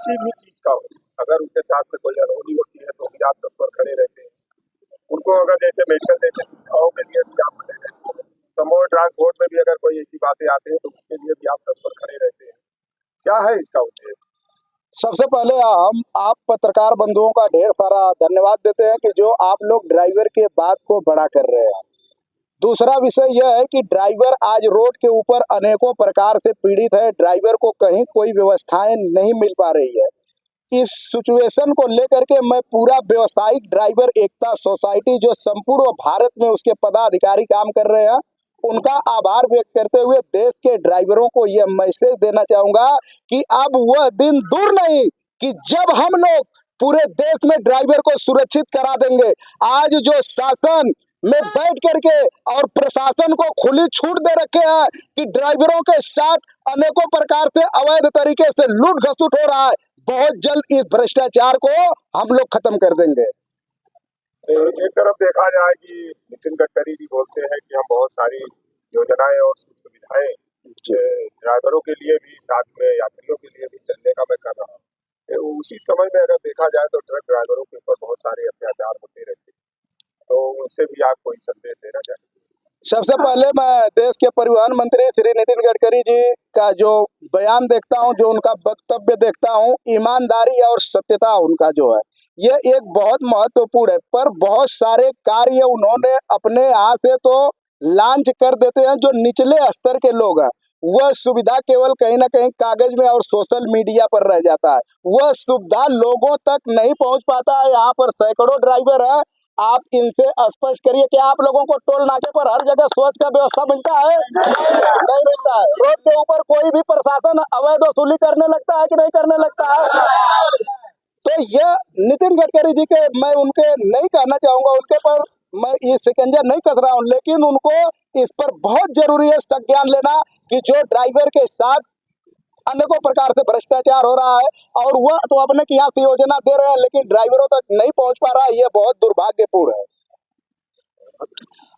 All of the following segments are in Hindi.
किसी भी चीज का हो, अगर उनके साथ में कोई अनहोनी होती है तो भी आप तत्पर खड़े रहते हैं। उनको अगर जैसे मेडिकल जैसे सुविधाओं के लिए भी आप खड़े रहते हैं, समूह ट्रांसपोर्ट में भी अगर कोई ऐसी बातें आती हैं तो उसके लिए भी आप तत्पर खड़े रहते हैं। क्या है इसका उद्देश्य? सबसे पहले हम आप पत्रकार बंधुओं का ढेर सारा धन्यवाद देते हैं कि जो आप लोग ड्राइवर के बात को बड़ा कर रहे हैं। दूसरा विषय यह है कि ड्राइवर आज रोड के ऊपर अनेकों प्रकार से पीड़ित है। ड्राइवर को कहीं कोई व्यवस्थाएं नहीं मिल पा रही है। इस सिचुएशन को लेकर के मैं पूरा व्यावसायिक ड्राइवर एकता सोसाइटी, जो संपूर्ण भारत में उसके पदाधिकारी काम कर रहे हैं, उनका आभार व्यक्त करते हुए देश के ड्राइवरों को यह मैसेज देना चाहूंगा कि अब वह दिन दूर नहीं कि जब हम लोग पूरे देश में ड्राइवर को सुरक्षित करा देंगे। आज जो शासन में बैठ करके और प्रशासन को खुली छूट दे रखे हैं कि ड्राइवरों के साथ अनेकों प्रकार से अवैध तरीके से लूट घसुट हो रहा है, बहुत जल्द इस भ्रष्टाचार को हम लोग खत्म कर देंगे। एक तरफ देखा जाए कि नितिन गडकरी जी बोलते हैं कि हम बहुत सारी योजनाएं और सुविधाएं ड्राइवरों के लिए भी, साथ में यात्रियों के लिए भी चलने का मैं कर रहा हूँ। उसी समय में अगर देखा जाए तो ट्रक ड्राइवरों के ऊपर बहुत सारे अत्याचार होते रहते हैं, तो उनसे भी आप कोई संदेश देना चाहिए? सबसे पहले मैं देश के परिवहन मंत्री श्री नितिन गडकरी जी का जो बयान देखता हूं, जो उनका वक्तव्य देखता हूं, ईमानदारी और सत्यता उनका जो है, ये एक बहुत महत्वपूर्ण है। पर बहुत सारे कार्य उन्होंने अपने यहाँ से तो लॉन्च कर देते हैं। जो निचले स्तर के लोग हैं, वह सुविधा केवल कहीं ना कहीं कागज में और सोशल मीडिया पर रह जाता है। वह सुविधा लोगों तक नहीं पहुंच पाता है। यहाँ पर सैकड़ों ड्राइवर है, आप इनसे स्पष्ट करिए कि आप लोगों को टोल नाके पर हर जगह शौच का व्यवस्था मिलता है? नहीं मिलता है। रोड के ऊपर कोई भी प्रशासन अवैध वसूली करने लगता है कि नहीं करने लगता है? तो यह नितिन गडकरी जी के मैं उनके नहीं कहना चाहूंगा, उनके पर मैं ये शिकंजा नहीं कस रहा हूँ, लेकिन उनको इस पर बहुत जरूरी है संज्ञान लेना कि जो ड्राइवर के साथ अनेकों प्रकार से भ्रष्टाचार हो रहा है और वह तो अपने की यहाँ से योजना दे रहे हैं लेकिन ड्राइवरों तक नहीं पहुंच पा रहा है। यह बहुत दुर्भाग्यपूर्ण है।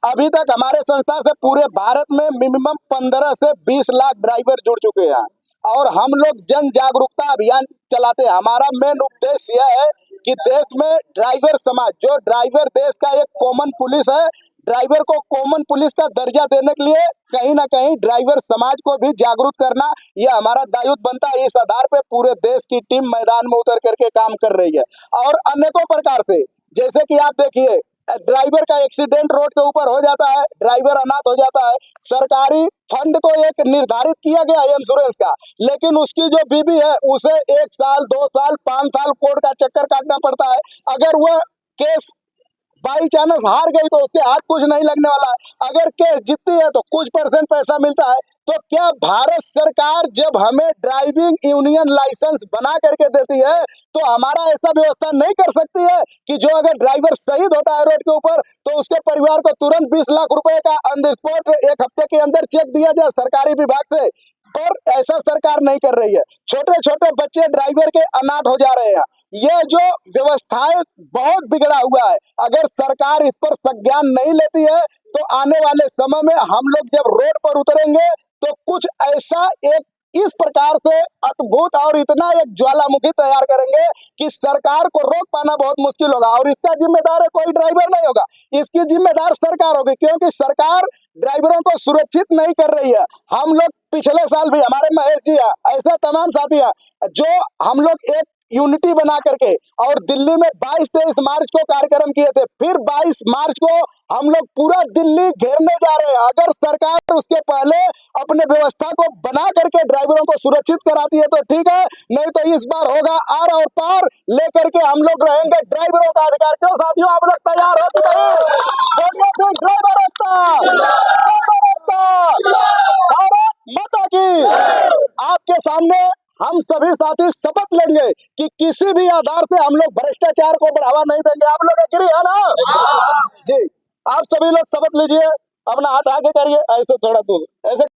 अभी तक हमारे संस्था से पूरे भारत में मिनिमम 15 से 20 लाख ड्राइवर जुड़ चुके हैं और हम लोग जन जागरूकता अभियान चलाते हैं। हमारा मेन उद्देश्य यह है कि देश में ड्राइवर समाज, जो ड्राइवर देश का एक कॉमन पुलिस है, ड्राइवर को कॉमन पुलिस का दर्जा देने के लिए कहीं ना कहीं ड्राइवर समाज को भी जागरूक करना, यह हमारा दायित्व बनता है। इस आधार पे पूरे देश की टीम मैदान में उतर करके काम कर रही है और अनेकों प्रकार से, जैसे कि आप देखिए, ड्राइवर का एक्सीडेंट रोड के ऊपर हो जाता है, ड्राइवर अनाथ हो जाता है। सरकारी फंड तो एक निर्धारित किया गया है इंश्योरेंस का, लेकिन उसकी जो बीवी है उसे 1 साल 2 साल 5 साल कोर्ट का चक्कर काटना पड़ता है। अगर वह केस बाई चांस हार गई तो उसके हाथ कुछ नहीं लगने वाला है। अगर केस जीतती है तो कुछ % पैसा मिलता है। तो क्या भारत सरकार जब हमें ड्राइविंग यूनियन लाइसेंस बना करके देती है तो हमारा ऐसा व्यवस्था नहीं कर सकती है कि जो अगर ड्राइवर शहीद होता है रोड के ऊपर तो उसके परिवार को तुरंत 20 लाख रुपए का ऑन द स्पॉट 1 हफ्ते के अंदर चेक दिया जाए सरकारी विभाग से? और ऐसा सरकार नहीं कर रही है। छोटे छोटे बच्चे ड्राइवर के अनाथ हो जा रहे हैं। यह जो व्यवस्थाएं बहुत बिगड़ा हुआ है, अगर सरकार इस पर संज्ञान नहीं लेती है तो आने वाले समय में हम लोग जब रोड पर उतरेंगे तो कुछ ऐसा एक इस प्रकार से अद्भुत और इतना एक ज्वालामुखी तैयार करेंगे कि सरकार को रोक पाना बहुत मुश्किल होगा। और इसका जिम्मेदार है कोई ड्राइवर नहीं होगा, इसकी जिम्मेदार सरकार होगी, क्योंकि सरकार ड्राइवरों को सुरक्षित नहीं कर रही है। हम लोग पिछले साल भी, हमारे महेश जी है, ऐसे तमाम साथी है, जो हम लोग एक यूनिटी बना करके और दिल्ली में 22-23 मार्च को कार्यक्रम किए थे। फिर 22 मार्च को हम लोग पूरा दिल्ली घेरने जा रहे हैं। अगर सरकार उसके पहले अपने व्यवस्था को बना करके ड्राइवरों को सुरक्षित कराती है तो ठीक है, नहीं तो इस बार होगा आर और पार लेकर के हम लोग रहेंगे ड्राइवरों का अधिकार। क्यों साथियों, आप लोग तैयार हो चुके हैं? ड्राइवर भारत माता की। आपके सामने हम सभी साथी शपथ लेंगे कि किसी भी आधार से हम लोग भ्रष्टाचार को बढ़ावा नहीं देंगे। आप लोग एग्री है ना? जी, आप सभी लोग शपथ लीजिए, अपना हाथ आगे करिए, ऐसे थोड़ा दूर, ऐसे